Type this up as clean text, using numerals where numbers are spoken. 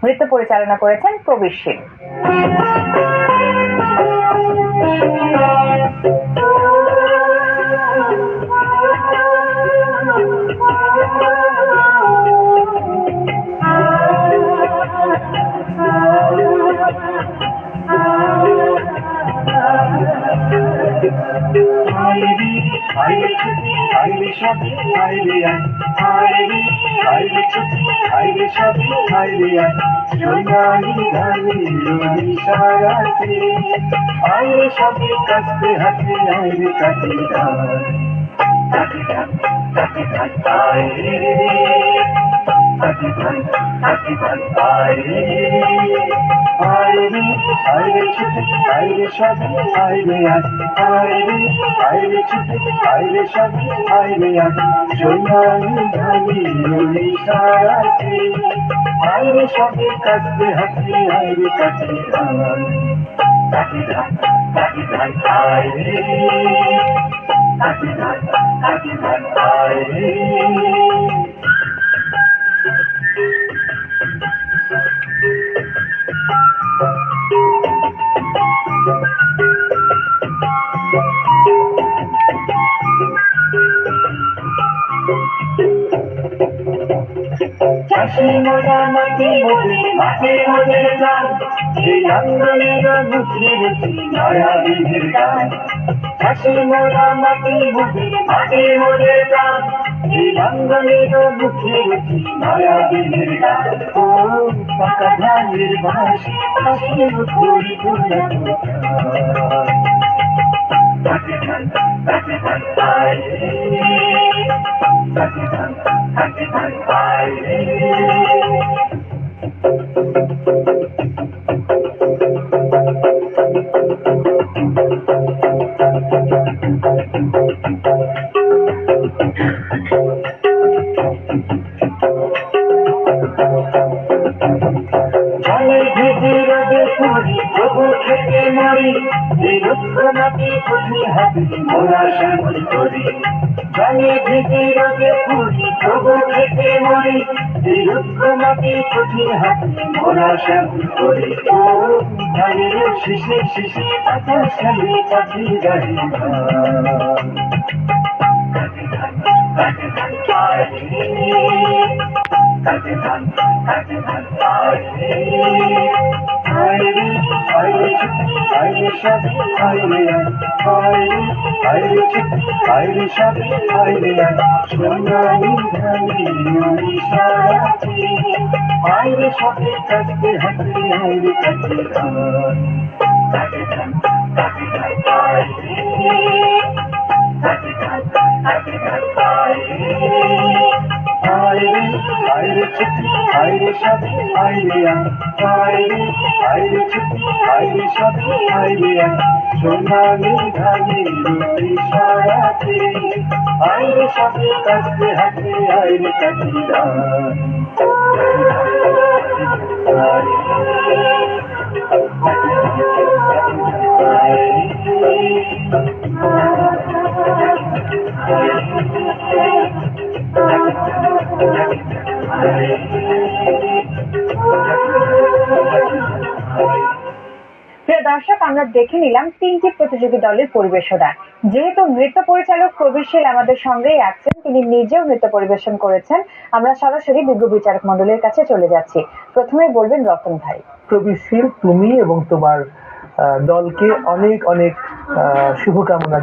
নৃত্য পরিচালনা করেছেন প্রবীর শীল। চাষি মোরা মাটি মোদের মাঠে মোদের প্রাণ, এই আন্দোলনের মুখে রুচি নয়া দিনের গান। চাষি মোরা মাটি মোদের মাঠে মোদের প্রাণ, এই আন্দোলনের মুখে রুচি নয়া দিনের গান। ও পাকা ধানের বাঁশি হাসির ঘুরি ঘুরা জলে ভেজে রোদে পুরি তবু খেতে মরি, এই রুক্ষ মাটি পুঁথি হাতে মোরা শ্যামল করি। জলে ভেজে রোদে পুরি তবু খেতে মরি, এই রুক্ষ মাটি পুঁথি হাতে মোরা শ্যামল করি। ও ধানের শিশে শিশে আকাশ খালি পাখি গাড়ি সোনালি ধানি রুটি সারাতে আইরে সাথে কাছে হাতে আইরে কাটিরা প্রিয় দর্শক, আমরা দেখে নিলাম তিনটি প্রতিযোগী দলের পরিবেশনা। যেহেতু নৃত্য পরিচালক প্রবীর শীল আমাদের সঙ্গেই আছেন, তিনি নিজেও নৃত্য পরিবেশন করেছেন, আমরা সরাসরি বিজ্ঞ বিচারক মণ্ডলীর কাছে চলে যাচ্ছি। প্রথমে বলবেন রতন ভাই। প্রবীর শীল, তুমি এবং তোমার দলকে অনেক অনেক শুভকামনা।